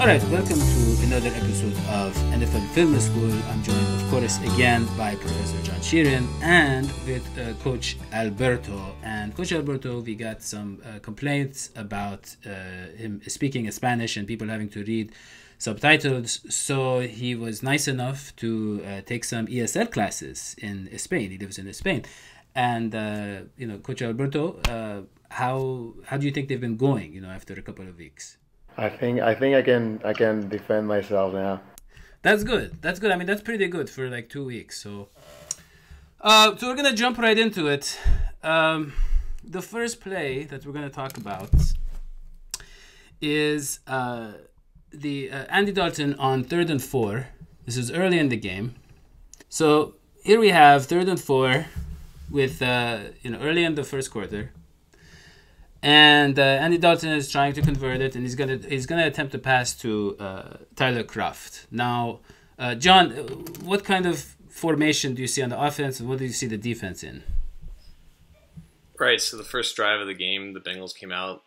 All right, welcome to another episode of NFL Film School. I'm joined, of course, again by Professor John Sheeran and with Coach Alberto. And Coach Alberto, we got some complaints about him speaking Spanish and people having to read subtitles. So he was nice enough to take some ESL classes in Spain. He lives in Spain. And, Coach Alberto, how do you think they've been going, after a couple of weeks? I think I can defend myself now. That's good. That's good. I mean, that's pretty good for like 2 weeks. So we're gonna jump right into it. The first play that we're gonna talk about is the Andy Dalton on 3rd and 4. This is early in the game. So here we have 3rd and 4 with early in the first quarter. And Andy Dalton is trying to convert it, and he's gonna attempt to pass to Tyler Kroft. Now, John, what kind of formation do you see on the offense, and what do you see the defense in? Right. So the first drive of the game, the Bengals came out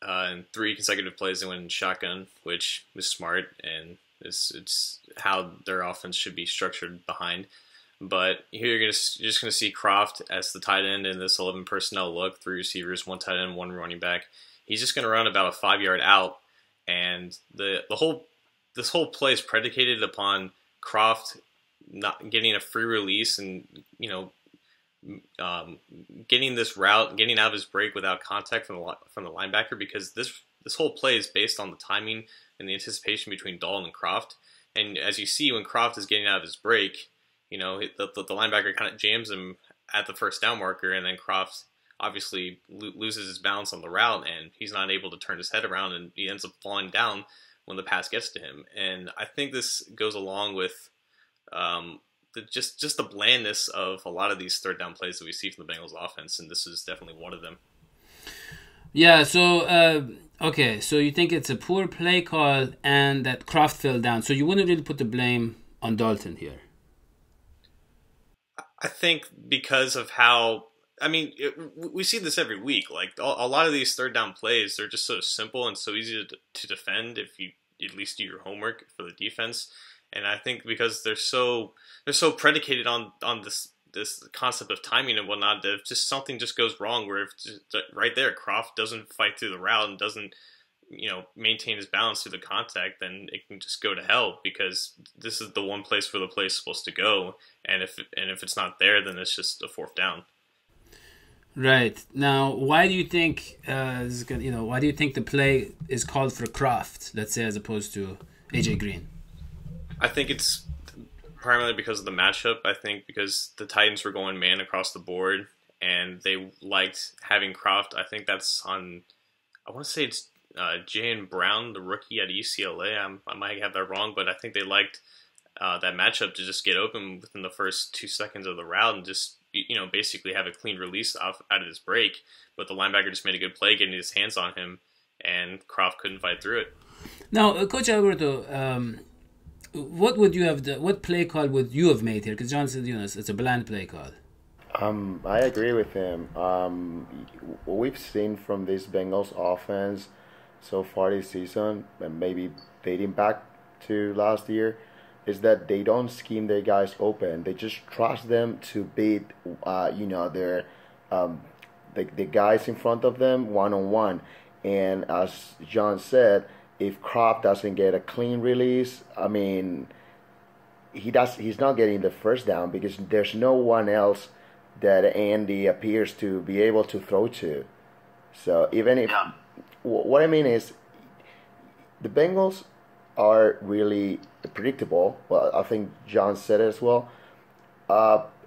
in 3 consecutive plays. They went in shotgun, which was smart, and it's how their offense should be structured behind. But here you're just going to see Kroft as the tight end in this 11 personnel look, 3 receivers, 1 tight end, 1 running back. He's just going to run about a 5-yard out, and this whole play is predicated upon Kroft not getting a free release and getting this route, getting out of his break without contact from the linebacker, because this whole play is based on the timing and the anticipation between Dalton and Kroft. And as you see, when Kroft is getting out of his break, the linebacker kind of jams him at the first down marker, and then Kroft obviously loses his balance on the route, and he's not able to turn his head around, and he ends up falling down when the pass gets to him. And I think this goes along with just the blandness of a lot of these third down plays that we see from the Bengals offense, and this is definitely one of them. Yeah, so, okay, so you think it's a poor play call and that Kroft fell down, so you wouldn't really put the blame on Dalton here? I think because of how, we see this every week. Like a lot of these third down plays, they're just so simple and so easy to defend if you at least do your homework for the defense. And I think because they're so predicated on this concept of timing and whatnot, that if just something just goes wrong, where if right there Kroft doesn't fight through the route and doesn't maintain his balance through the contact, then it can just go to hell, because this is the one place where the play is supposed to go, and if it's not there, then it's just a 4th down. Right. Now, why do you think why do you think the play is called for Kroft, let's say, as opposed to AJ Green? I think it's primarily because of the matchup. I think because the Titans were going man across the board, and they liked having Kroft. I think that's on, I want to say it's Jayon Brown, the rookie at UCLA. I might have that wrong, but I think they liked that matchup to just get open within the first 2 seconds of the route and just basically have a clean release out of his break. But the linebacker just made a good play, getting his hands on him, and Kroft couldn't fight through it. Now, Coach Alberto, what play call would you have made here? Because John said it's a bland play call. I agree with him. What we've seen from this Bengals offense so far this season, and maybe dating back to last year, is that they don't scheme their guys open. They just trust them to beat, their the guys in front of them one-on-one. And as John said, if Kroft doesn't get a clean release, he's not getting the first down, because there's no one else that Andy appears to be able to throw to. So even if what I mean is, the Bengals are really predictable. Well, I think John said it as well.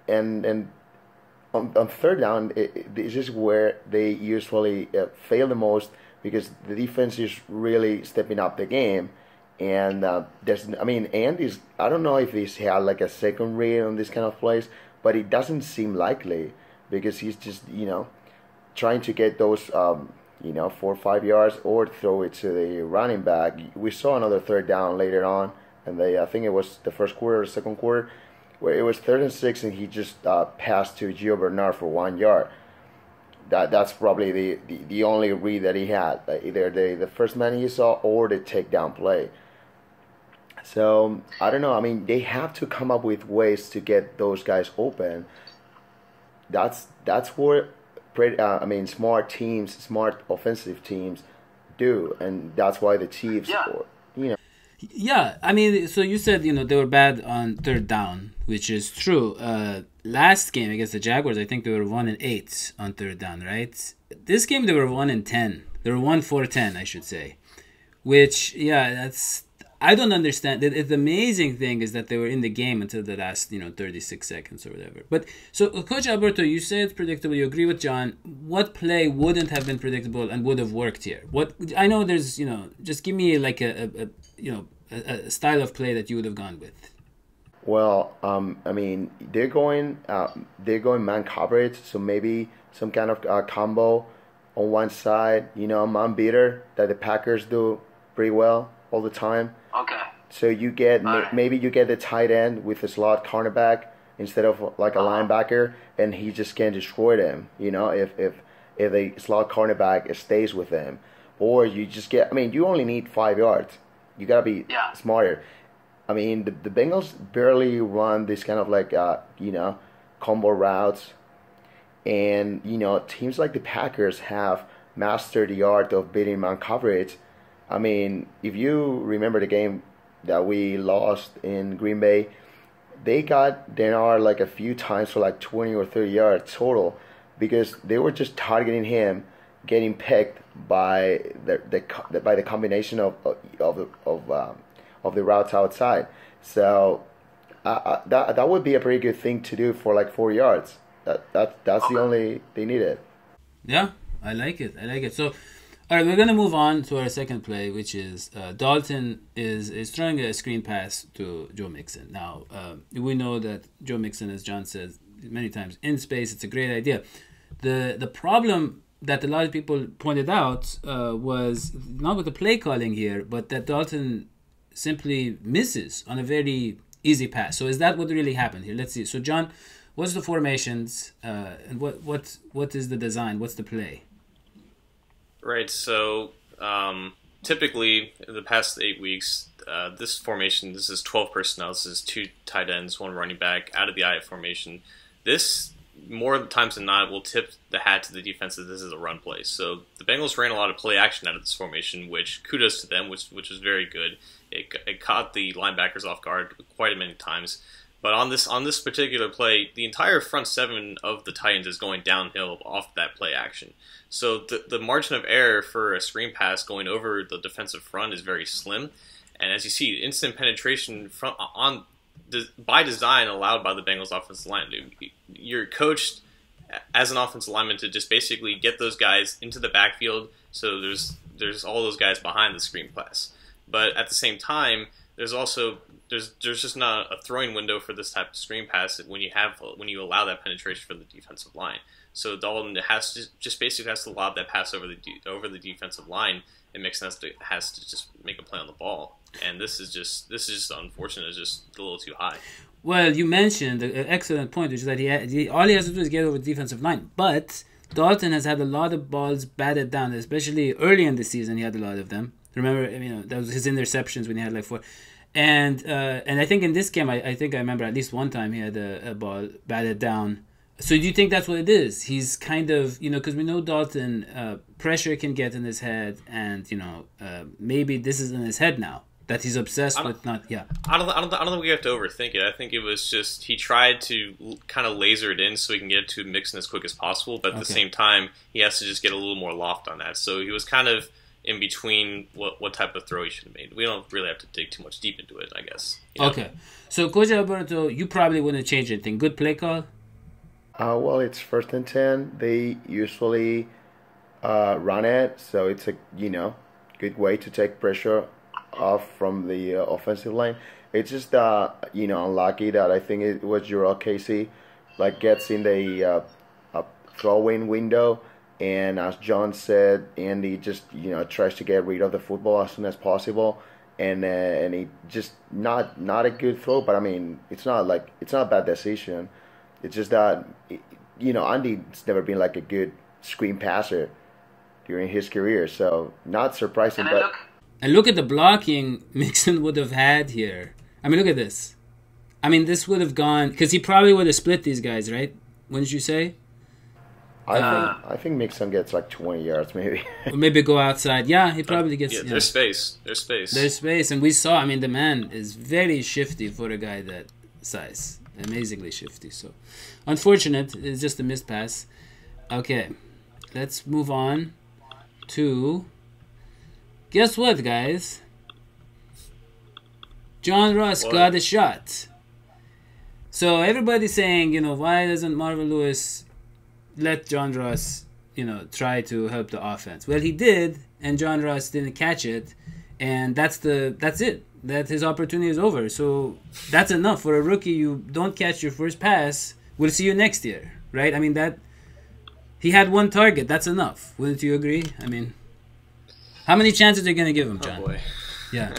And on third down, this is where they usually fail the most, because the defense is really stepping up the game. And Andy's, I don't know if he's had like a second read on this kind of plays, but it doesn't seem likely, because he's just, trying to get those 4 or 5 yards, or throw it to the running back. We saw another third down later on, and I think it was the first quarter or second quarter, where it was 3rd and 6, and he just passed to Gio Bernard for 1 yard. That's probably the only read that he had, either the first man he saw or the takedown play. So I don't know. I mean, they have to come up with ways to get those guys open. That's what I mean, smart teams, smart offensive teams do, and that's why the Chiefs, Yeah. you know. Yeah, I mean, so you said they were bad on third down, which is true. Last game against the Jaguars, I think they were 1-8 on third down, right? This game they were 1-10. They were 1-4-10, I should say. Which, yeah, that's I don't understand. The amazing thing is that they were in the game until the last 36 seconds or whatever. But so, Coach Alberto, you say it's predictable. You agree with John. What play wouldn't have been predictable and would have worked here? What I know there's just give me like a style of play that you would have gone with. Well, I mean, they're going man coverage, so maybe some kind of combo on one side, man beater that the Packers do pretty well all the time. Okay. So you get Alright. maybe you get the tight end with a slot cornerback instead of like a linebacker, and he just can destroy them. If the slot cornerback stays with them, or you just get. I mean, you only need 5 yards. You gotta be Yeah. smarter. I mean, the Bengals barely run this kind of like combo routes, and teams like the Packers have mastered the art of beating man coverage. I mean, if you remember the game that we lost in Green Bay, they got Denard like a few times for like 20 or 30 yards total because they were just targeting him, getting picked by the combination of the routes outside. So that would be a pretty good thing to do for like 4 yards. That's the only they needed. Yeah, I like it. So, all right, we're going to move on to our second play, which is Dalton is throwing a screen pass to Joe Mixon. Now, we know that Joe Mixon, as John says many times, in space, it's a great idea. The problem that a lot of people pointed out was not with the play calling here, but that Dalton simply misses on a very easy pass. So is that what really happened here? Let's see. So, John, what's the formations and what is the design? What's the play? Right, so typically in the past 8 weeks, this formation, this is 12 personnel, this is 2 tight ends, 1 running back, out of the eye formation. This, more times than not, will tip the hat to the defense that this is a run play. So the Bengals ran a lot of play action out of this formation, which kudos to them, which was very good. It caught the linebackers off guard quite many times. But on this particular play, the entire front 7 of the Titans is going downhill off that play action. So the margin of error for a screen pass going over the defensive front is very slim. And as you see, instant penetration by design allowed by the Bengals offensive line. You're coached as an offensive lineman to just basically get those guys into the backfield. So there's all those guys behind the screen pass. But at the same time, there's just not a throwing window for this type of screen pass when you allow that penetration from the defensive line. So Dalton basically has to lob that pass over the defensive line, and Mixon has to just make a play on the ball. And this is just unfortunate. It's just a little too high. Well, you mentioned an excellent point, which is that all he has to do is get over the defensive line. But Dalton has had a lot of balls batted down, especially early in the season. He had a lot of them. Remember, that was his interceptions when he had like 4. And I think in this game, I think I remember at least one time he had a ball batted down. So do you think that's what it is? He's kind of, because we know Dalton, pressure can get in his head, and maybe this is in his head now that he's obsessed with not. Yeah. I don't think we have to overthink it. I think it was just he tried to kind of laser it in so he can get to Mixon as quick as possible, but at the same time he has to just get a little more loft on that. So he was kind of in between what type of throw he should have made. We don't really have to dig too much deep into it, I guess. Okay. So, Coach Alberto, you probably wouldn't change anything. Good play call? Well, it's 1st and 10. They usually run it, so it's a good way to take pressure off from the offensive line. It's just unlucky that I think it was Jurel Casey gets in the throw-in window. And as John said, Andy just tries to get rid of the football as soon as possible, and he just not a good throw. But I mean, it's not a bad decision. It's just that Andy's never been a good screen passer during his career, so not surprising. And then look, And look at the blocking Mixon would have had here. I mean, look at this. I mean, this would have gone, because he probably would have split these guys, right? Wouldn't you say? I think Mixon gets like 20 yards maybe. Or maybe go outside. Yeah, he probably gets. Yeah, there's space. There's space. There's space, and we saw. I mean, the man is very shifty for a guy that size. Amazingly shifty. So, unfortunate. It's just a missed pass. Okay, let's move on to. Guess what, guys? John Ross got a shot. So everybody's saying, why doesn't Marvin Lewis let John Ross, try to help the offense? Well, he did, and John Ross didn't catch it, and that's it. That his opportunity is over. So that's enough for a rookie. You don't catch your first pass, we'll see you next year, right? I mean, that he had one target. That's enough. Wouldn't you agree? I mean, how many chances are you gonna give him, John? Oh boy. Yeah.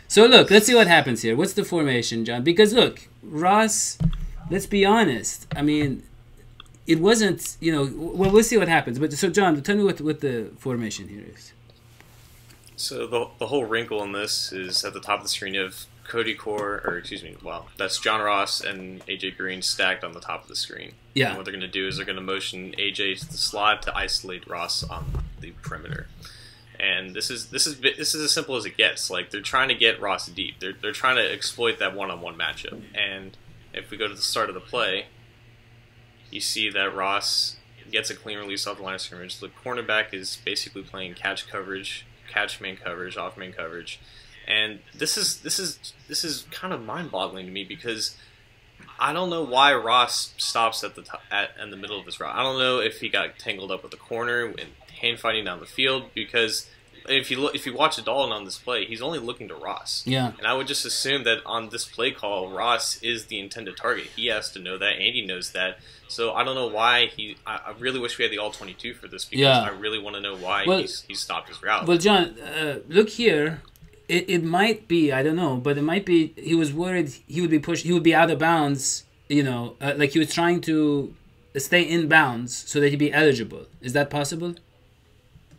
So look, let's see what happens here. What's the formation, John? Because look, Ross. Let's be honest. I mean, it wasn't. Well, we'll see what happens. But so, John, tell me what the formation here is. So the whole wrinkle in this is at the top of the screen you have that's John Ross and AJ Green stacked on the top of the screen. Yeah. And what they're going to do is they're going to motion AJ to the slot to isolate Ross on the perimeter. And this is as simple as it gets. Like, they're trying to get Ross deep. They're trying to exploit that one-on-one matchup. And if we go to the start of the play, you see that Ross gets a clean release off the line of scrimmage. The cornerback is basically playing catch coverage, catch man coverage, off man coverage. And this is kind of mind-boggling to me, because I don't know why Ross stops in the middle of his route. I don't know if he got tangled up with the corner and hand fighting down the field, because if you watch Dalton on this play, he's only looking to Ross. Yeah. And I would just assume that on this play call, Ross is the intended target. He has to know that. Andy knows that. So I don't know why I really wish we had the all-22 for this, because I really want to know why he stopped his route. Well, John, look here. It might be, I don't know, but it might be he was worried he would be pushed, he would be out of bounds, like he was trying to stay in bounds so that he'd be eligible. Is that possible?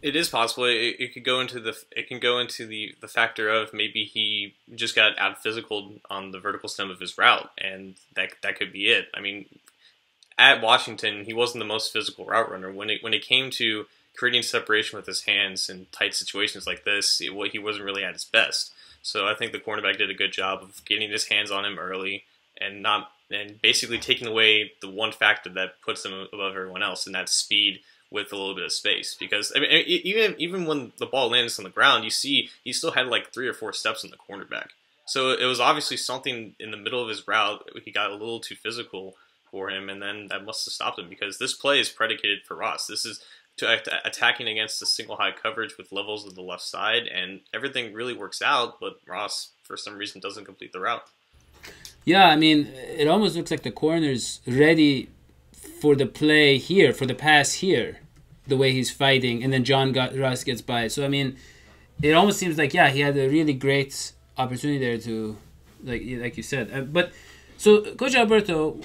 It is possible. It could go into the factor of maybe he just got out physical on the vertical stem of his route, and that could be it. I mean, at Washington, he wasn't the most physical route runner. When it came to creating separation with his hands in tight situations like this, he wasn't really at his best. So I think the cornerback did a good job of getting his hands on him early and basically taking away the one factor that puts him above everyone else, and that's speed with a little bit of space. Because I mean, even when the ball lands on the ground, you see he still had like 3 or 4 steps in the cornerback. So it was obviously something in the middle of his route. He got a little too physical for him, and then that must have stopped him, because this play is predicated for Ross. This is attacking against a single high coverage with levels of the left side, and everything really works out, but Ross, for some reason, doesn't complete the route. Yeah, I mean, it almost looks like the corner's ready for the play here, for the pass here, the way he's fighting, and then Ross gets by. So, I mean, it almost seems like, yeah, he had a really great opportunity there to, like you said. But, so, Coach Alberto,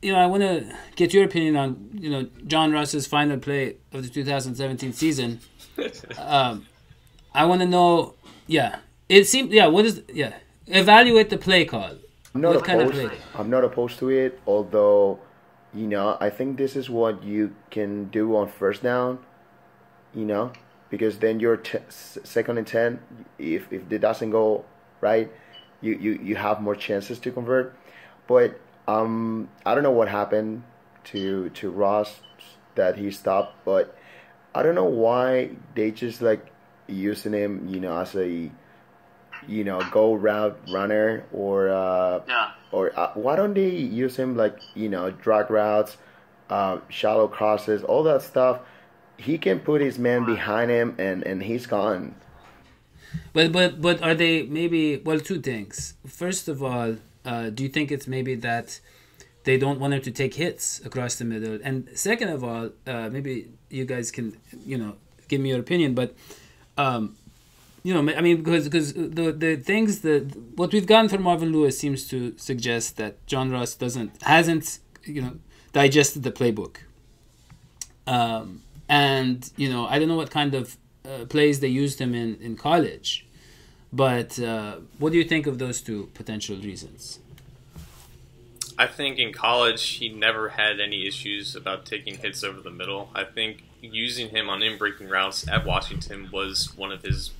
I want to get your opinion on, John Ross's final play of the 2017 season. I want to know, it seemed, evaluate the play call. I'm not opposed to it, although, I think this is what you can do on first down, because then you're second and 10. If it doesn't go right, you have more chances to convert. But I don't know what happened to Ross that he stopped, but I don't know why they just using him, as a go route runner, or why don't they use him drag routes, shallow crosses, all that stuff. He can put his man behind him and he's gone. But are they maybe, well, 2 things. First of all, do you think it's maybe that they don't want him to take hits across the middle? And second of all, maybe you guys can, give me your opinion, but I mean, because the things what we've gotten from Marvin Lewis seems to suggest that John Ross hasn't digested the playbook, and I don't know what kind of plays they used him in college, But what do you think of those two potential reasons? I think in college he never had any issues about taking hits over the middle. I think using him on in-breaking routes at Washington was one of his.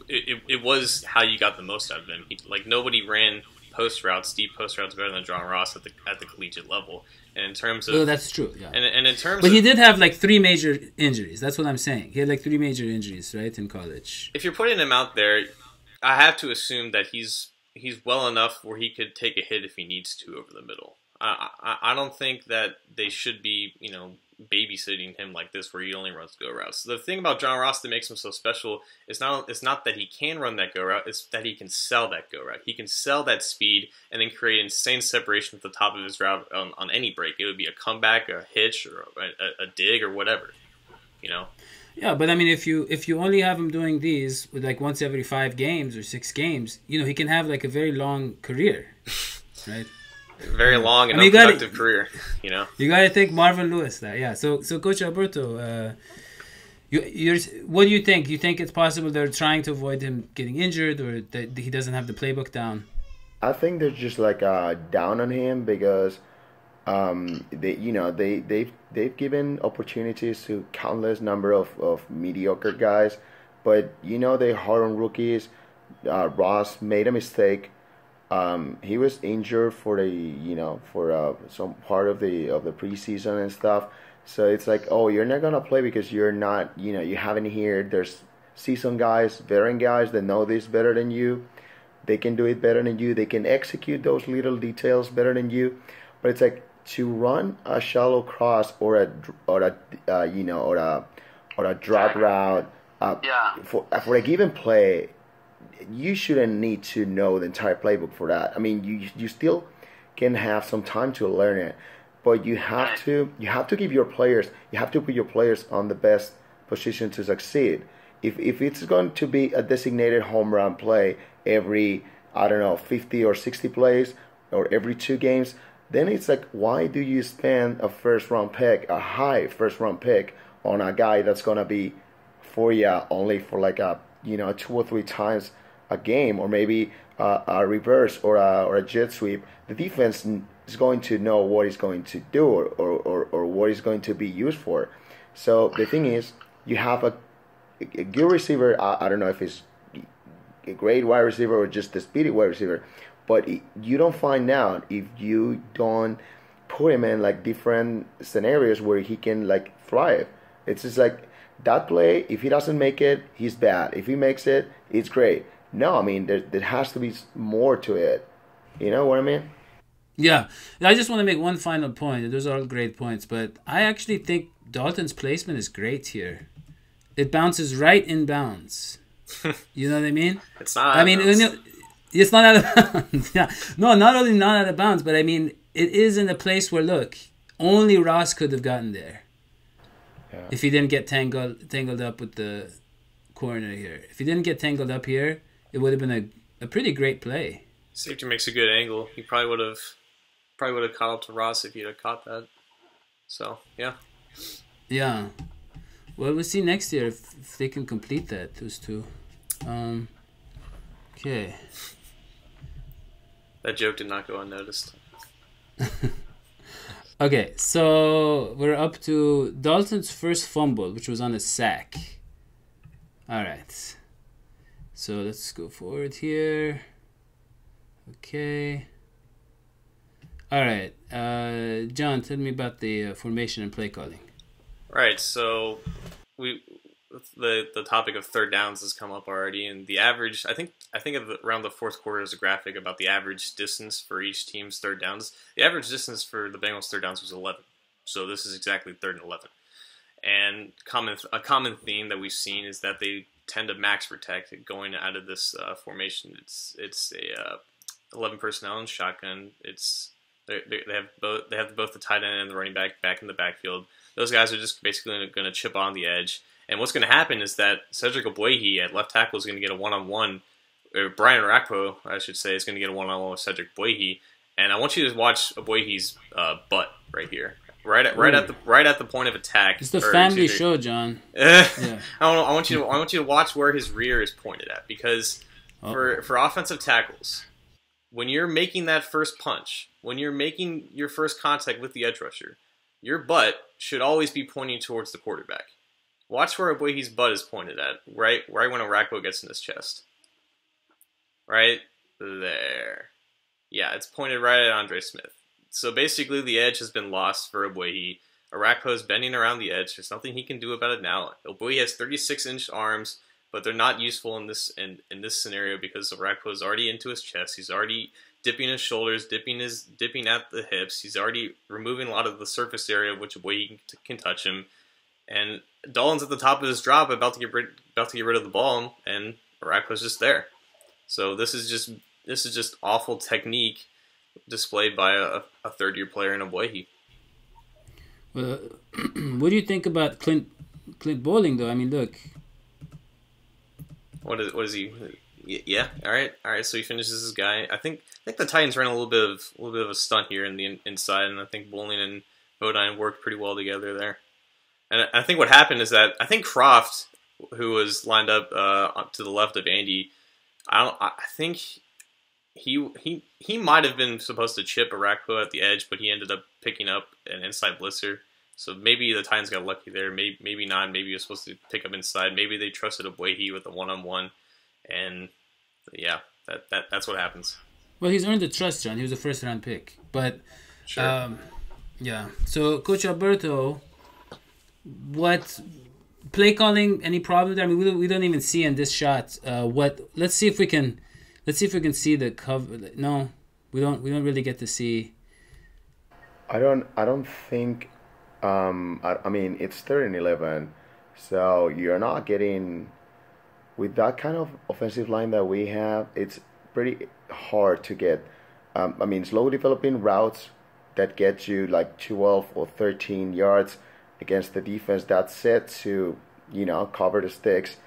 It was how you got the most out of him. Like nobody ran post routes, deep post routes better than John Ross at the collegiate level. And in terms of that's true, yeah. And in terms, but he did have like 3 major injuries. That's what I'm saying. He had like 3 major injuries, right, in college. If you're putting him out there, I have to assume that he's well enough where he could take a hit if he needs to over the middle. I don't think that they should be, babysitting him like this where he only runs go routes. The thing about John Ross that makes him so special is not that he can run that go route, it's that he can sell that go route. He can sell that speed and then create insane separation at the top of his route on any break. It would be a comeback, a hitch, or a dig, or whatever, Yeah, but I mean, if you only have him doing these with like once every 5 games or 6 games, he can have like a very long career, right? Very long and unproductive career, You gotta think Marvin Lewis that, yeah. So Coach Alberto, what do you think? You think it's possible they're trying to avoid him getting injured, or that he doesn't have the playbook down? I think they're just like down on him because they've given opportunities to countless number of mediocre guys, but they're hard on rookies. Ross made a mistake. He was injured for some part of the preseason and stuff. So it's like, oh, you're not gonna play because you're not, you haven't here. There's seasoned guys, veteran guys that know this better than you. They can do it better than you. They can execute those little details better than you. But it's like to run a shallow cross or a drop route for a given play. You shouldn't need to know the entire playbook for that. I mean, you still can have some time to learn it, but you have to give your players, you have to put your players on the best position to succeed. If it's going to be a designated home run play every 50 or 60 plays or every 2 games, then it's like, why do you spend a high first round pick on a guy that's gonna be for you only for like 2 or 3 times a game, or maybe a reverse or a jet sweep? The defense is going to know what he's going to do or what he's going to be used for. So the thing is, you have a good receiver. I don't know if he's a great wide receiver or just a speedy wide receiver, but you don't find out if you don't put him in like different scenarios where he can like thrive. It's just like that play, if he doesn't make it, he's bad. If he makes it, it's great. No, I mean, there has to be more to it. You know what I mean? Yeah. I just want to make one final point. Those are all great points, but I actually think Dalton's placement is great here. It bounces right in bounds. You know what I mean? It's not out of bounds. It's not out of bounds. Yeah. No, not only not out of bounds, but I mean, it is in a place where, look, only Ross could have gotten there. Yeah. If he didn't get tangled up with the corner here. If he didn't get tangled up here, it would have been a pretty great play. Safety makes a good angle. He probably would have caught up to Ross if he'd have caught that. So, yeah. Yeah. Well, we'll see next year if they can complete that, those two. Okay. That joke did not go unnoticed. Okay, so we're up to Dalton's first fumble, which was on a sack. All right. So let's go forward here. Okay. All right. John, tell me about the formation and play calling. Right. So the topic of third downs has come up already, and the average. I think around the fourth quarter is a graphic about the average distance for each team's third downs. The average distance for the Bengals' third downs was 11. So this is exactly 3rd and 11. And a common theme that we've seen is that they tend to max protect going out of this formation. It's a 11 personnel and shotgun. They have both the tight end and the running back in the backfield. Those guys are just basically going to chip on the edge. And what's going to happen is that Cedric Ogbuehi at left tackle is going to get a one-on-one, or Brian Rakpo, I should say, is going to get a one-on-one with Cedric Ogbuehi. And I want you to watch Ogbuehi's butt right here. Right at the point of attack. It's the family show, John. Yeah. I want you to watch where his rear is pointed at, because For offensive tackles, when you're making that first punch, when you're making your first contact with the edge rusher, your butt should always be pointing towards the quarterback. Watch where Obuehi's butt is pointed at, right when Arakpo gets in his chest. Right there. Yeah, it's pointed right at Andre Smith. So basically, the edge has been lost for Obuehi. Arakpo is bending around the edge. There's nothing he can do about it now. Obuehi has 36-inch arms, but they're not useful in this scenario because Arakpo is already into his chest. He's already dipping his shoulders, dipping at the hips. He's already removing a lot of the surface area which Obuehi can touch him. And Dalton's at the top of his drop, about to get rid of the ball, and Arakpo's just there. So this is just awful technique displayed by a third-year player in Obuehi. Well, what do you think about Clint Bowling, though? I mean, look. What is he? Yeah. All right. So he finishes his guy. I think the Titans ran a little bit of a stunt here in the inside, and I think Bowling and Bodine worked pretty well together there. And I think what happened is that I think Croft, who was lined up to the left of Andy, I think he might have been supposed to chip Arakpo at the edge, but he ended up picking up an inside blitzer. So maybe the Titans got lucky there. Maybe not. Maybe he was supposed to pick up inside. Maybe they trusted Obuehi with a one-on-one. And yeah, that's what happens. Well, he's earned the trust, John. He was a first-round pick. But, sure. Yeah. So, Coach Alberto, what play calling? Any problem there? I mean, we don't even see in this shot. Let's see if we can see the cover. No, we don't really get to see. I don't think. I mean, it's 3rd and 11, so you're not getting, with that kind of offensive line that we have, it's pretty hard to get, I mean, slow developing routes that get you like 12 or 13 yards against the defense that's set to, cover the sticks.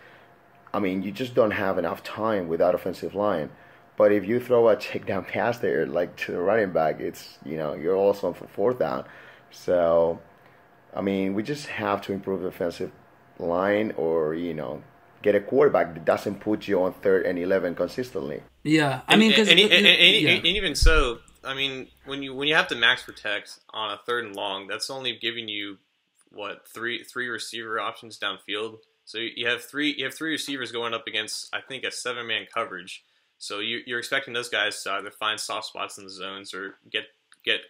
I mean, you just don't have enough time with that offensive line. But if you throw a check down pass there, like to the running back, it's, you're also for 4th down. So, I mean, we just have to improve the offensive line or, get a quarterback that doesn't put you on 3rd and 11 consistently. Yeah, I mean, and even so, I mean, when you have to max protect on a 3rd and long, that's only giving you three receiver options downfield. So you have three receivers going up against, I think, a 7-man coverage. So you're expecting those guys to either find soft spots in the zones or get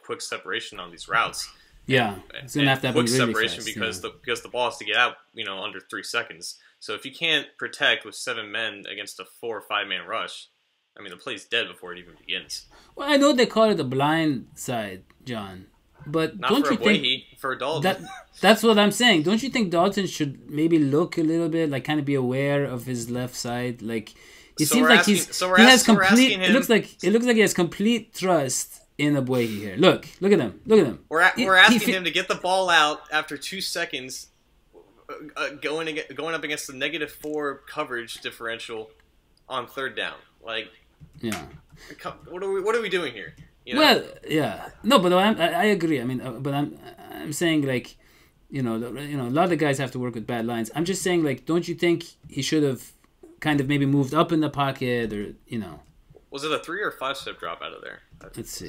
quick separation on these routes. Yeah, it's gonna have to happen quick really separation fast, because the ball has to get out, under 3 seconds. So if you can't protect with 7 men against a 4 or 5-man rush, I mean the play's dead before it even begins. Well, I know they call it the blind side, John, but not don't for you think for Dalton? That's what I'm saying. Don't you think Dalton should maybe look a little bit, like kind of be aware of his left side, like? It seems like he has complete. It looks like he has complete trust in Obuehi here. Look at him. We're asking him to get the ball out after 2 seconds, going up against the -4 coverage differential on 3rd down. Like, yeah, what are we doing here? Well, yeah, no, but I agree. I mean, but I'm saying like, a lot of the guys have to work with bad lines. I'm just saying like, don't you think he should have kind of maybe moved up in the pocket or, Was it a 3 or 5-step drop out of there? Let's see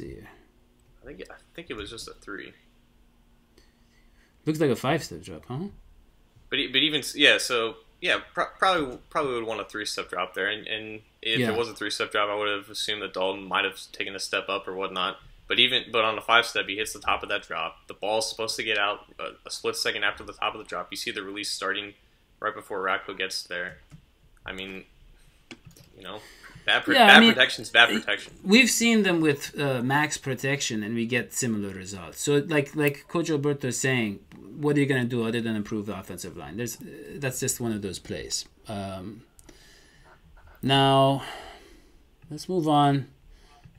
here. I think it was just a 3. Looks like a 5-step drop, huh? But even so probably would want a 3-step drop there, and if it was a 3-step drop, I would have assumed that Dalton might have taken a step up or whatnot. But on a 5-step, he hits the top of that drop. The ball's supposed to get out a split second after the top of the drop. You see the release starting right before Arakpo gets there. I mean, bad protection's bad protection. We've seen them with max protection, and we get similar results. So, like Coach Alberto is saying, what are you going to do other than improve the offensive line? That's just one of those plays. Now, let's move on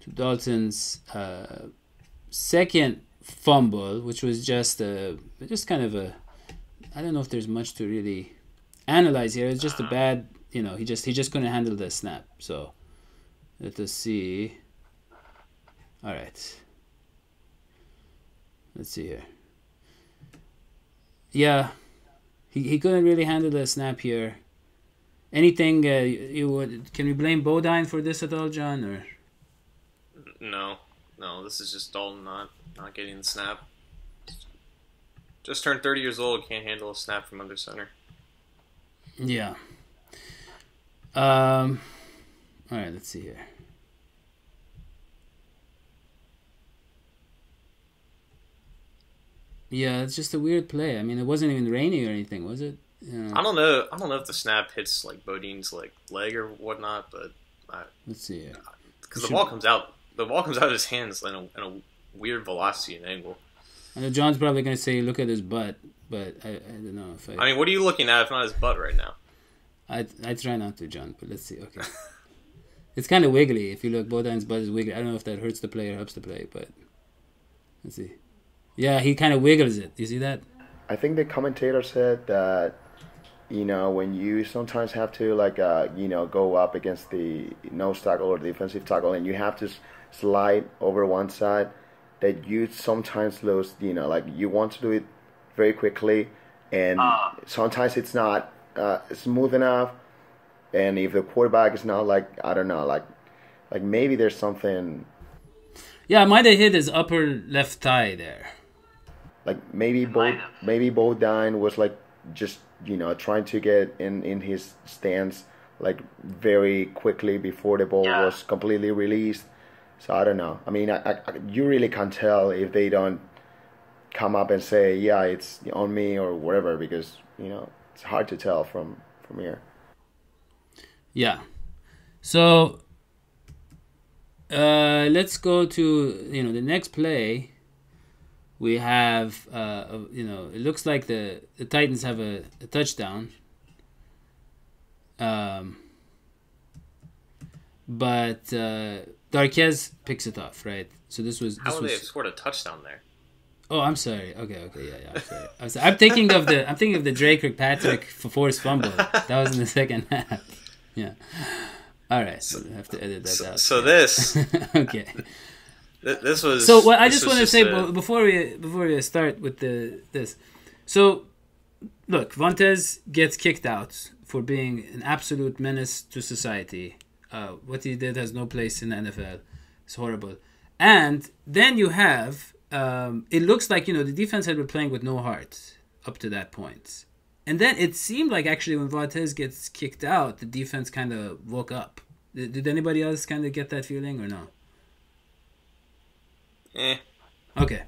to Dalton's second fumble, which was just kind of a. I don't know if there's much to really analyze here. It's just a bad. He just couldn't handle the snap. So let us see. All right. Let's see here. Yeah, he couldn't really handle the snap here. Anything you would? Can we blame Bodine for this at all, John? Or No, no, this is just Dalton not getting the snap. Just turned 30 years old, can't handle a snap from under center. yeah. All right, let's see here. Yeah, it's just a weird play. I mean, it wasn't even rainy or anything, was it? Yeah. I don't know. I don't know if the snap hits like Bodine's like leg or whatnot, but Let's see here. because the ball comes out, of his hands in a weird velocity and angle. I know John's probably going to say look at his butt, but I don't know if I mean, what are you looking at if not his butt right now? I try not to, John, but let's see. Okay. It's kind of wiggly. If you look, Bodine's butt is wiggly. I don't know if that hurts the play or helps the play, but let's see. Yeah, he kind of wiggles it. You see that? I think the commentator said that, when you sometimes have to go up against the nose tackle or defensive tackle and you have to slide over one side, that you sometimes lose, you want to do it very quickly and sometimes it's not smooth enough, and if the quarterback is not I don't know, maybe there's something. Yeah, I might have hit his upper left thigh there. Maybe Bodine was just trying to get in his stance very quickly before the ball was completely released. So I don't know. I mean, you really can't tell if they don't come up and say, yeah, it's on me or whatever, because it's hard to tell from here. Yeah. So let's go to the next play. We have it looks like the Titans have a touchdown. But Darquez picks it off, right? So this was. How would they have scored a touchdown there? Oh, I'm sorry. Okay, yeah. I'm sorry. I'm thinking of the Drake Kirkpatrick forced fumble. That was in the second half. Yeah. All right. So I have to edit that out. So this. Okay. This was. So what I just want to say before we start with this. So, look, Vontaze gets kicked out for being an absolute menace to society. What he did has no place in the NFL. It's horrible. And then you have, it looks like, the defense had been playing with no heart up to that point. And then it seemed like actually when Vontaze gets kicked out, the defense kind of woke up. Did anybody else kind of get that feeling or no? Okay.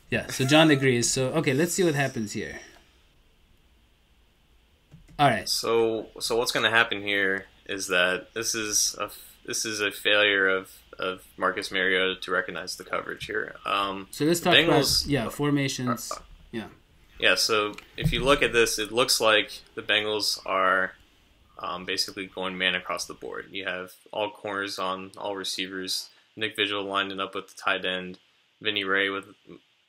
Yeah, so John agrees. So, okay, let's see what happens here. All right. So what's going to happen here is that this is a failure of Marcus Mariota to recognize the coverage here. So let's talk about formations. Yeah, so if you look at this, it looks like the Bengals are basically going man across the board. You have all corners on all receivers. Nick Vigil lining up with the tight end. Vinny Ray with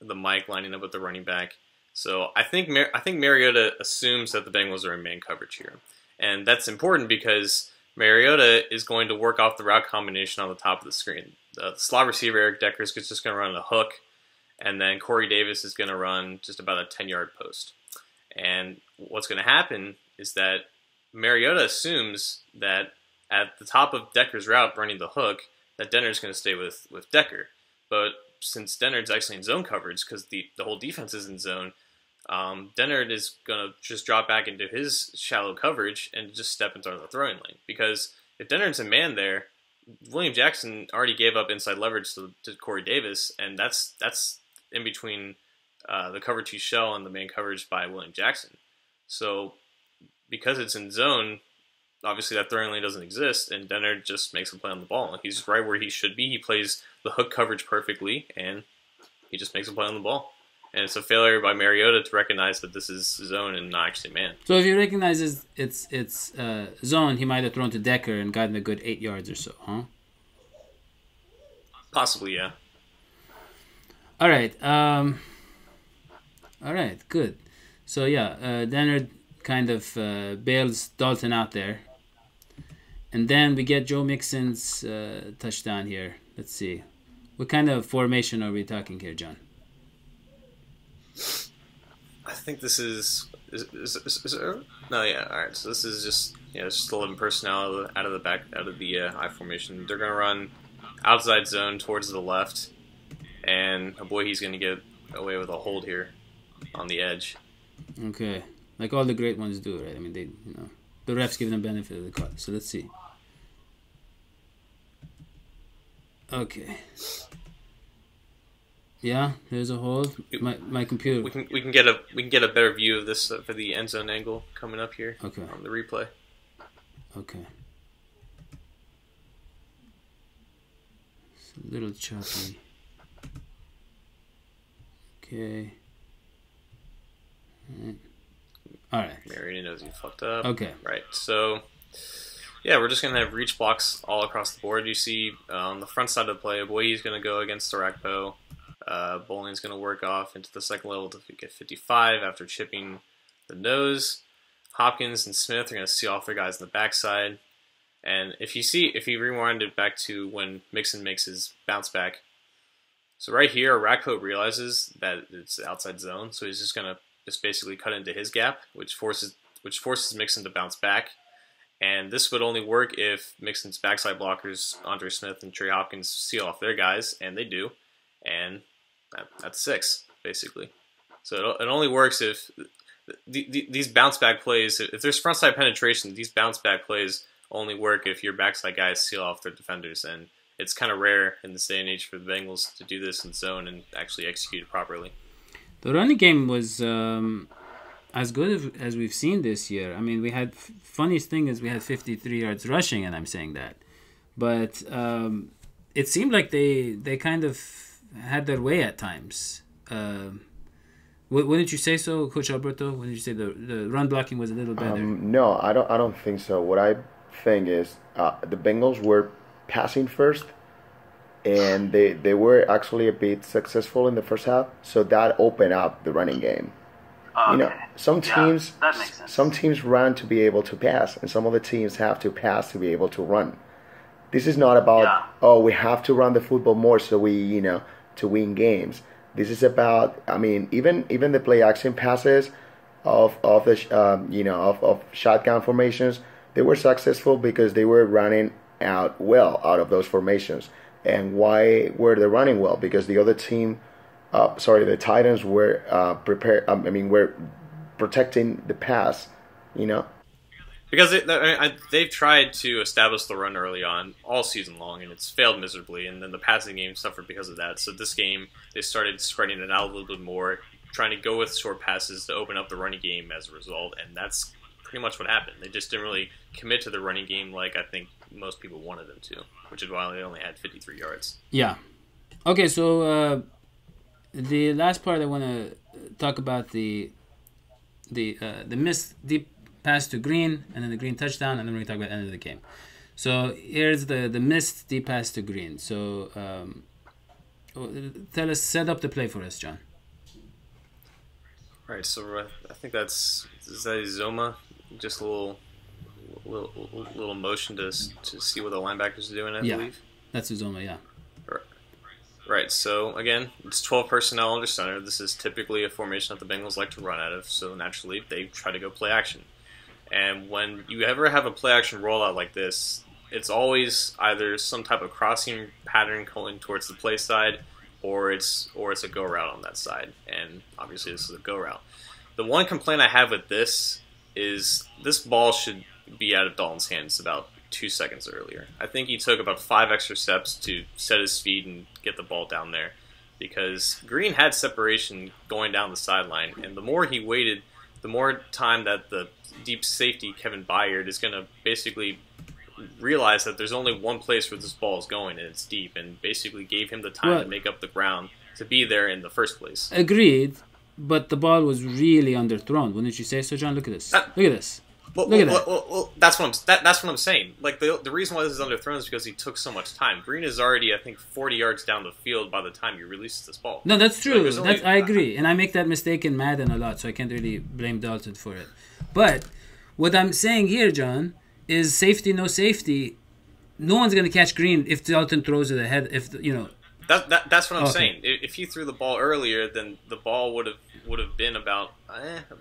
the Mike lining up with the running back. So I think Mariota assumes that the Bengals are in man coverage here. And that's important because Mariota is going to work off the route combination on the top of the screen. The slot receiver, Eric Decker, is just going to run a hook, and then Corey Davis is going to run just about a 10-yard post. And what's going to happen is that Mariota assumes that at the top of Decker's route running the hook, that Denner's going to stay with Decker. But since Dennard's actually in zone coverage, because the whole defense is in zone, Dennard is going to just drop back into his shallow coverage and just step into the throwing lane. Because if Dennard's a man there, William Jackson already gave up inside leverage to Corey Davis, and that's in between the cover 2 shell and the man coverage by William Jackson. So because it's in zone, obviously that throwing lane doesn't exist, and Dennard just makes a play on the ball. He's right where he should be. He plays the hook coverage perfectly, and he just makes a play on the ball. And it's a failure by Mariota to recognize that this is zone and not actually man. So if he recognizes it's zone, he might have thrown to Decker and gotten a good 8 yards or so, huh? Possibly, yeah. All right. All right, good. So, yeah, Dennard kind of bails Dalton out there. And then we get Joe Mixon's touchdown here. Let's see. What kind of formation are we talking here, John? I think this is No, yeah, all right. So this is just just 11 personnel out of the I formation. They're gonna run outside zone towards the left, and oh boy, he's gonna get away with a hold here on the edge. Okay, like all the great ones do, right? I mean, the refs give them benefit of the call. So let's see. Okay. Yeah, there's a hold. My computer. We can get a better view of this for the end zone angle coming up here. Okay. On the replay. Okay. It's a little choppy. Okay. All right. Marion knows he fucked up. Okay. Right. So, yeah, we're just gonna have reach blocks all across the board. You see on the front side of the play, boy, he's gonna go against Arakpo. Bowling's going to work off into the second level to get 55 after chipping the nose. Hopkins and Smith are going to see off their guys in the backside. And if you rewind it back to when Mixon makes his bounce back, so right here, Arakpo realizes that it's outside zone, so he's just going to basically cut into his gap, which forces Mixon to bounce back. And this would only work if Mixon's backside blockers, Andre Smith and Trey Hopkins, seal off their guys, and they do. And that's 6, basically. So it only works if these bounce back plays, if there's frontside penetration, these bounce back plays only work if your backside guys seal off their defenders. And it's kind of rare in this day and age for the Bengals to do this in zone and actually execute it properly. The running game was as good as we've seen this year. I mean, we had, funniest thing is we had 53 yards rushing, and I'm saying that. But it seemed like they kind of had their way at times. Wouldn't you say so, Coach Alberto? Wouldn't you say the run blocking was a little better? No, I don't think so. What I think is the Bengals were passing first, and they were actually a bit successful in the first half. So that opened up the running game. Okay. Some teams that makes sense. Some teams run to be able to pass, and some other teams have to pass to be able to run. This is not about we have to run the football more so we to win games. This is about, I mean, even the play action passes of shotgun formations, they were successful because they were running out of those formations. And why were they running well? Because the other team, the Titans were were protecting the pass, Because they've tried to establish the run early on all season long, and it's failed miserably, and then the passing game suffered because of that. So this game, they started spreading it out a little bit more, trying to go with short passes to open up the running game as a result, and that's pretty much what happened. They just didn't really commit to the running game like I think most people wanted them to, which is why they only had 53 yards. Yeah. Okay, so the last part I want to talk about the missed deep pass to Green, and then the Green touchdown, and then we're going to talk about the end of the game. So here's the missed deep pass to Green. So set up the play for us, John. Right, so I think is that Zoma? Just a little motion to see what the linebackers are doing, I believe. That's Zoma, yeah. Right, so again, it's 12 personnel under center. This is typically a formation that the Bengals like to run out of, so naturally they try to go play action. And when you ever have a play action rollout like this, it's always either some type of crossing pattern going towards the play side, or it's a go route on that side. And obviously this is a go route. The one complaint I have with this is this ball should be out of Dalton's hands about 2 seconds earlier. I think he took about 5 extra steps to set his feet and get the ball down there, because Green had separation going down the sideline, and the more he waited, the more time that the deep safety Kevin Byard is going to basically realize that there's only one place where this ball is going, and it's deep, and basically gave him the time to make up the ground to be there in the first place. Agreed, but the ball was really underthrown. Wouldn't you say so, John? Look at this. Look at this. Look at that. Well, that's what I'm saying. Like the reason why this is underthrown is because he took so much time. Green is already, I think, 40 yards down the field by the time he releases this ball. No, that's true. I agree, and I make that mistake in Madden a lot, so I can't really blame Dalton for it. But what I'm saying here, John, is safety, no safety. No one's gonna catch Green if Dalton throws it ahead. That's what I'm Okay. saying. If he threw the ball earlier, then the ball would have been about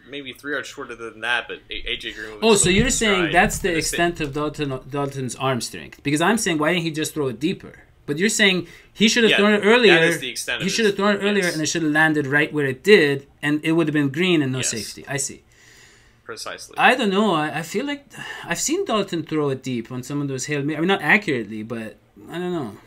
maybe 3 yards shorter than that. But AJ Green. Oh, so you're saying stride. that's the extent of Dalton's arm strength? Because I'm saying, why didn't he just throw it deeper? But you're saying he should have thrown it earlier. That is the extent of he should have thrown it earlier, and it should have landed right where it did, and it would have been green and no safety. I see. Precisely. I don't know. I feel like I've seen Dalton throw it deep on some of those Hail Mary. I mean, not accurately, but I don't know.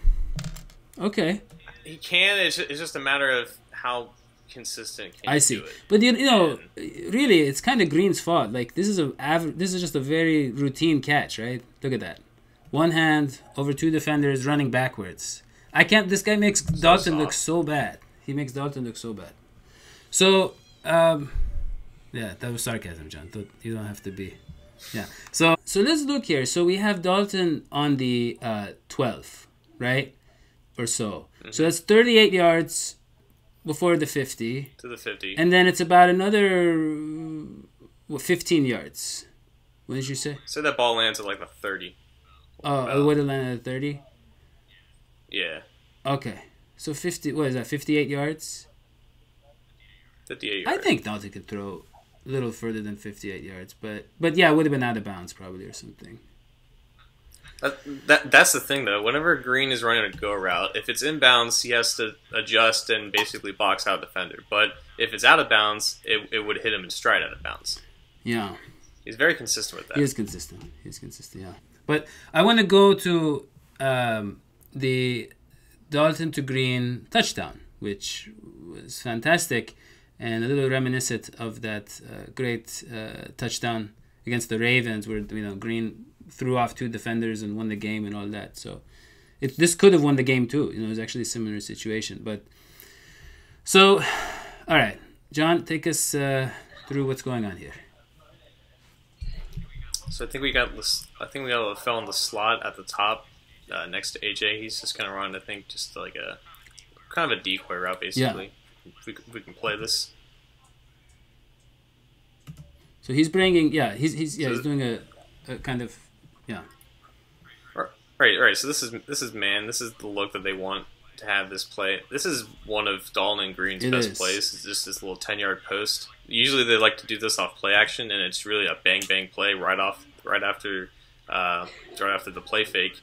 Okay. He can. It's just a matter of how consistent can I you see. do it. But you know, really, it's kind of Green's fault. Like this is just a very routine catch, right? Look at that. One hand over 2 defenders running backwards. I can't. This guy makes Dalton look so bad. He makes Dalton look so bad. So, yeah, that was sarcasm, John. You don't have to be. Yeah. So let's look here. So we have Dalton on the 12, right? Or so. Mm-hmm. So that's 38 yards before the 50. To the 50. And then it's about another 15 yards. What did you say? So that ball lands at like the 30. Oh, it would have landed at 30? Yeah. Okay. So 50, what is that, 58 yards? 58 yards. I think Dalton could throw a little further than 58 yards. But yeah, it would have been out of bounds probably or something. That's the thing, though. Whenever Green is running a go route, if it's inbounds, he has to adjust and basically box out defender. But if it's out of bounds, it would hit him in stride out of bounds. Yeah. He's very consistent with that. He is consistent, yeah. But I want to go to the Dalton to Green touchdown, which was fantastic and a little reminiscent of that great touchdown against the Ravens where Green threw off 2 defenders and won the game and all that. So this could have won the game too. It was actually a similar situation. But so, all right, John, take us through what's going on here. So I think we got Lafell in the slot at the top next to AJ. He's just going to run, I think, just like a kind of a decoy route, basically. Yeah. We can play this. So he's bringing, he's doing a kind of, yeah. Right. So this is man. This is the look that they want to have this play. This is one of Dalton and Green's best plays. It's just this little 10-yard post. Usually they like to do this off play action, and it's really a bang play right after the play fake.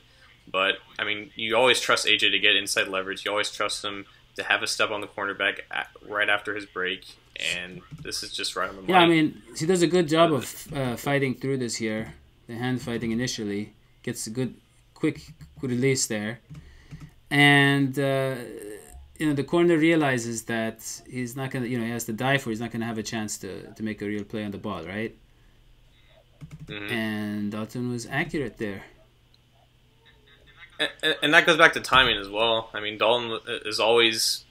But I mean, you always trust AJ to get inside leverage. You always trust him to have a step on the cornerback right after his break, and this is just right on the money. Yeah, I mean, he does a good job of fighting through this here. The hand fighting initially gets a good, quick release there, and the corner realizes that he's not gonna, he has to die for. He's not gonna have a chance to make a real play on the ball, right? Mm-hmm. And Dalton was accurate there. And that goes back to timing as well. I mean, Dalton is always,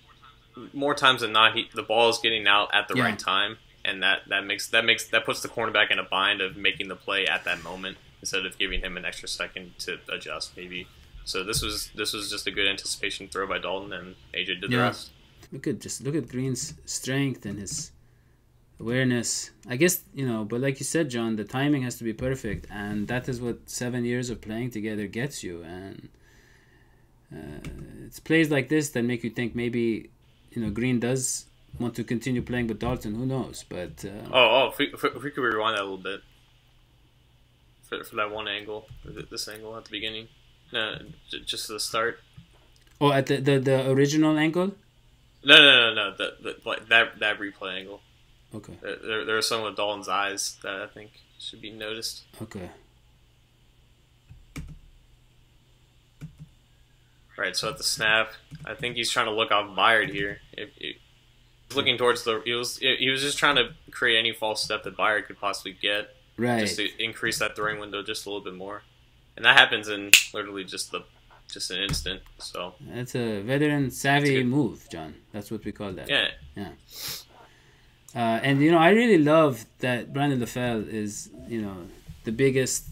more times than not, the ball is getting out at the right time, and that puts the cornerback in a bind of making the play at that moment instead of giving him an extra second to adjust, maybe. So this was just a good anticipation throw by Dalton, and AJ did the rest. Look at Green's strength and his awareness. I guess, but like you said, John, the timing has to be perfect, and that is what 7 years of playing together gets you. And it's plays like this that make you think maybe, Green does want to continue playing with Dalton. Who knows? But if we could rewind that a little bit for that one angle, this angle at the beginning, just the start. Oh, at the original angle. No. That replay angle. Okay. There are some with Dalton's eyes that I think should be noticed. Okay. Right, so at the snap, I think he's trying to look off Byard here. He's looking towards he was just trying to create any false step that Byard could possibly get, right? Just to increase that throwing window just a little bit more, and that happens in literally just an instant. So that's a veteran savvy move, John. That's what we call that. Yeah. And I really love that Brandon LaFell is the biggest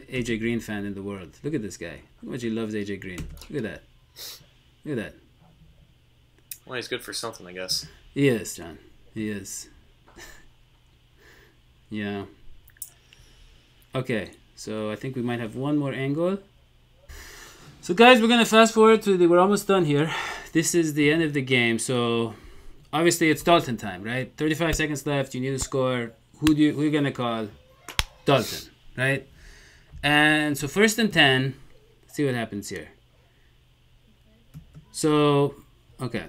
AJ Green fan in the world. Look at this guy. How much he loves AJ Green. Look at that. Look at that. Well, he's good for something, I guess. He is, John. He is. Yeah. Okay, so I think we might have one more angle. So guys, we're going to fast forward to we're almost done here. this is the end of the game. So obviously it's Dalton time, right? 35 seconds left. You need to score. Who you gonna call? Dalton, right? And so 1st and 10. Let's see what happens here. So okay,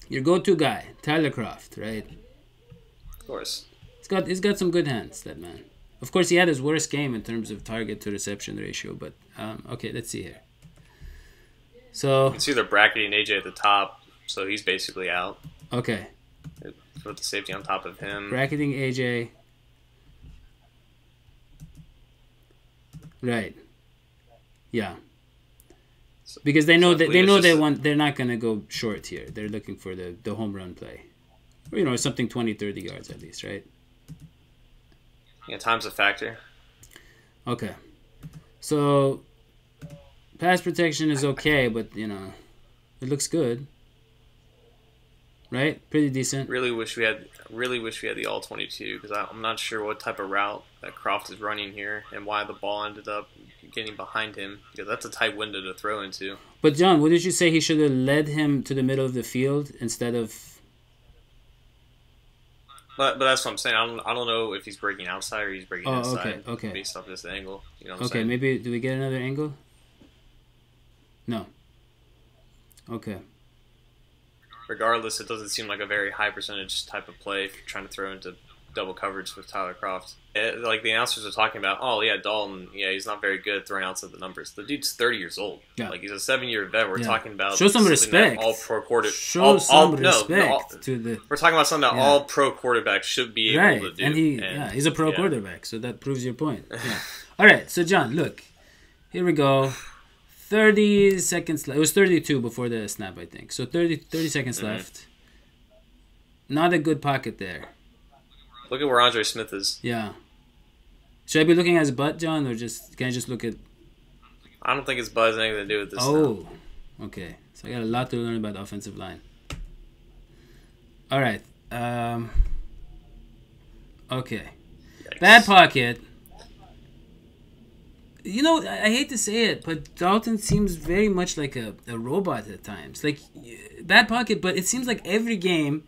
your go-to guy, Tyler Kroft, right? Of course. He's got some good hands, that man. Of course, he had his worst game in terms of target to reception ratio, but okay, let's see here. So you can see they're bracketing AJ at the top, so he's basically out. Okay. Put the safety on top of him. Bracketing AJ. Right. Yeah. Because they know they're not gonna go short here. They're looking for the home run play. Or, something 20, 30 yards at least, right? Yeah, time's a factor. Okay. So pass protection is okay, but it looks good. Right? Pretty decent. Really wish we had the all 22 because I'm not sure what type of route that Kroft is running here and why the ball ended up getting behind him because that's a tight window to throw into. But John, wouldn't you say he should have led him to the middle of the field instead of? But that's what I'm saying. I don't know if he's breaking outside or he's breaking inside. Okay. Based off this angle, you know what I'm Okay, saying? maybe do we get another angle? No. Okay. Regardless, it doesn't seem like a very high percentage type of play if you're trying to throw into double coverage with Tyler Kroft. Like the announcers are talking about, oh yeah, Dalton, yeah, he's not very good at throwing outside the numbers. The dude's 30 years old. Yeah. Like he's a 7-year vet. We're talking about show some respect. All pro quarter. Show some respect to the. We're talking about something that all pro quarterbacks should be able to do. And he's a pro quarterback, so that proves your point. Yeah. All right, so John, look, here we go. 30 seconds left. It was 32 before the snap, I think. So 30 seconds left. Not a good pocket there. Look at where Andre Smith is. Yeah. Should I be looking at his butt, John, or can I just look at... I don't think his butt has anything to do with this Oh, okay. So I got a lot to learn about the offensive line. All right. Okay. Yikes. Bad pocket. I hate to say it, but Dalton seems very much like a robot at times. Like, bad pocket, but it seems like every game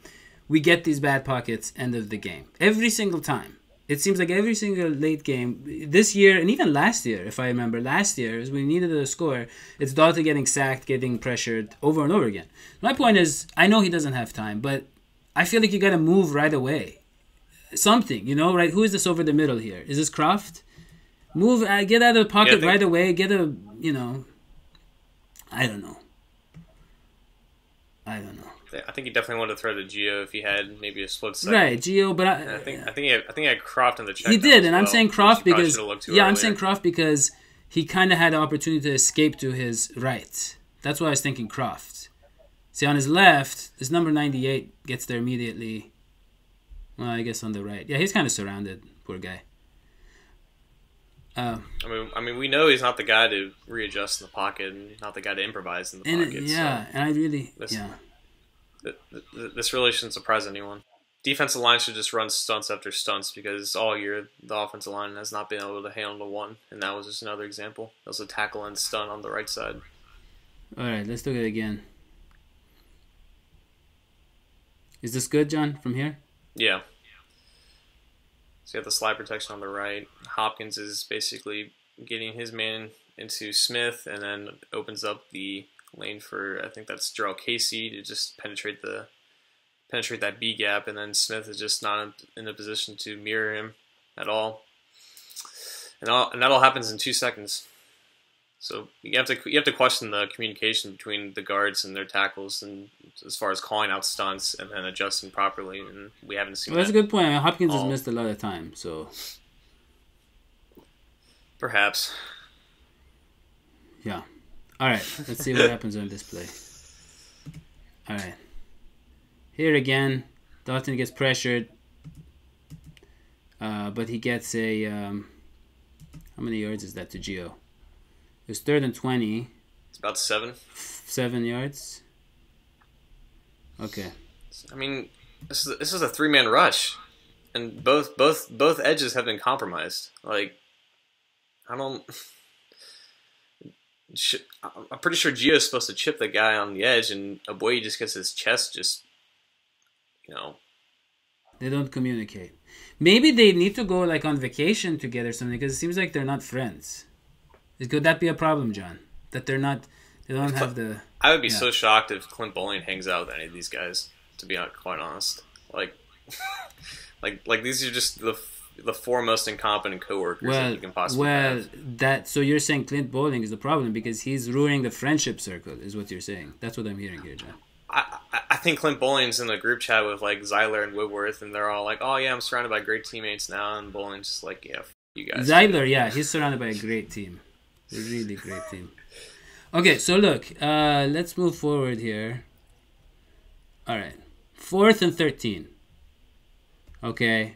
we get these bad pockets end of the game. Every single time. It seems like every single late game this year, and even last year, if I remember, last year, as we needed a score, it's Dalton getting sacked, getting pressured over and over again. My point is, I know he doesn't have time, but I feel like you got to move right away. Something, right? Who is this over the middle here? Is this Kroft? Move, get out of the pocket right away. Get a, I don't know. I think he definitely wanted to throw to Gio if he had maybe a split second. Right, Gio, but I think he had Kroft in the check. He did, and I'm saying Kroft because I'm saying Kroft because he kind of had the opportunity to escape to his right. That's why I was thinking Kroft. See, on his left, this number 98 gets there immediately. Well, I guess on the right. Yeah, he's kind of surrounded. Poor guy. I mean, we know he's not the guy to readjust in the pocket, and not the guy to improvise in the pocket. Yeah, and I really, This really shouldn't surprise anyone. Defensive line should just run stunts after stunts because all year the offensive line has not been able to handle the one, and that was just another example. That was a tackle and stunt on the right side. All right, let's look at it again. Is this good, John, from here? Yeah. So you have the slide protection on the right. Hopkins is basically getting his man into Smith and then opens up the lane for, I think that's Jarrell Casey, to just penetrate that B gap, and then Smith is just not in a position to mirror him at all. And that all happens in 2 seconds. So you have to question the communication between the guards and their tackles, and as far as calling out stunts and then adjusting properly, and we haven't seen. Well, that's a good point. Hopkins has missed a lot of time, so perhaps. Yeah. All right. Let's see what happens on this play. All right. Here again, Dalton gets pressured, but he gets a. How many yards is that to Gio? It was 3rd and 20. It's about 7. 7 yards. Okay. I mean, this is a 3-man rush, and both edges have been compromised. Like, I'm pretty sure Gio's supposed to chip the guy on the edge, and Aboye just gets his chest just, you know. They don't communicate. Maybe they need to go like on vacation together or something, because it seems like they're not friends. Could that be a problem, John? That they don't have the... I would be so shocked if Clint Bowling hangs out with any of these guys, to be quite honest. Like, like these are just the four most incompetent coworkers that you can possibly have. So you're saying Clint Bowling is the problem because he's ruining the friendship circle, is what you're saying. That's what I'm hearing here, John. I think Clint Bowling's in the group chat with like Zeiler and Woodworth, and they're all like, "Oh yeah, I'm surrounded by great teammates now," and Bowling's just like, "Yeah, f you guys." Zeiler, yeah, he's surrounded by a great team, a really great team. Okay, so look, let's move forward here. All right, 4th and 13. Okay,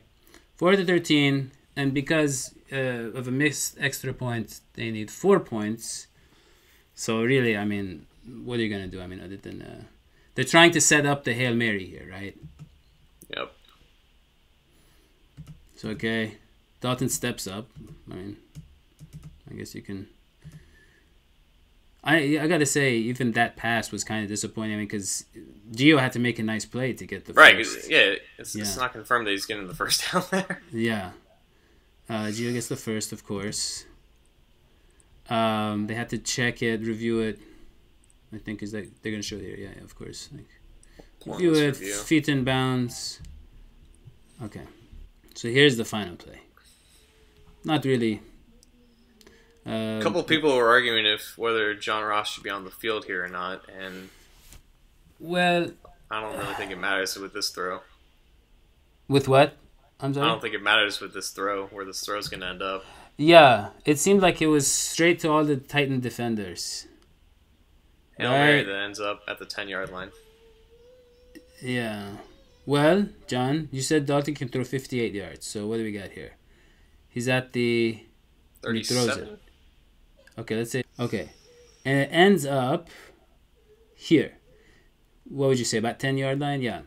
4th and 13, and because of a missed extra point, they need 4 points. So really, I mean, what are you gonna do? I mean, other than they're trying to set up the Hail Mary here, right? Yep. So okay, Dalton steps up. I mean, I guess you can. I gotta say, even that pass was kind of disappointing. I mean, because Gio had to make a nice play to get the first. Yeah, it's not confirmed that he's getting the first down there. Yeah, Gio gets the first, of course. They had to check it, review it. I think is that they're gonna show here. Yeah, of course. Like, review it, feet in bounds. Okay, so here's the final play. Not really. A couple of people were arguing whether John Ross should be on the field here or not, and well, I don't really think it matters with this throw. With what? I'm sorry? I don't think it matters with this throw, where this throw's going to end up. Yeah, it seemed like it was straight to all the Titan defenders. Hail Mary that ends up at the 10-yard line. Yeah. Well, John, you said Dalton can throw 58 yards, so what do we got here? He's at the... 37? Okay, let's say... Okay. And it ends up here. What would you say, about 10-yard line? Yeah.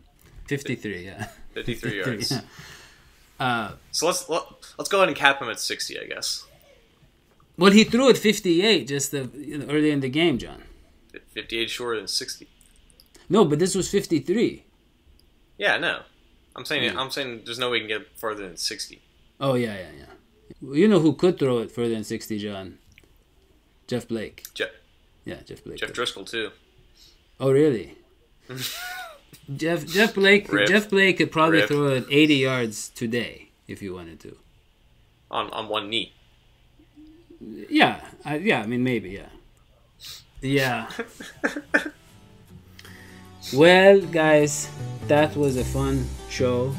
53, yeah. 53 yards. Yeah. So let's go ahead and cap him at 60, I guess. Well, he threw at 58 just early in the game, John. 58 shorter than 60. No, but this was 53. Yeah, no. I'm saying there's no way you can get further than 60. Oh, yeah. You know who could throw it further than 60, John? Jeff Blake. Yeah, Jeff Blake. Jeff Driscoll, too. Oh, really? Jeff Blake could probably throw it 80 yards today if you wanted to. On one knee. Yeah, I mean, maybe, yeah. Yeah. Well, guys, that was a fun show.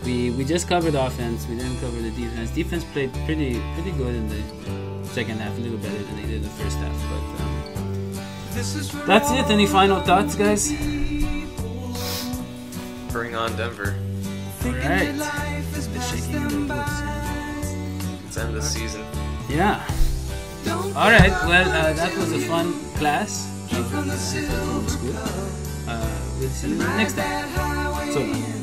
We just covered offense. We didn't cover the defense. Defense played pretty good in the second half, a little better than they did in the first half. But that's it. Any final thoughts, guys? Bring on Denver. All right. The shaking of the boots. Let's end this season. Yeah. All right. Well, that was a fun class. We'll see you next time. So long.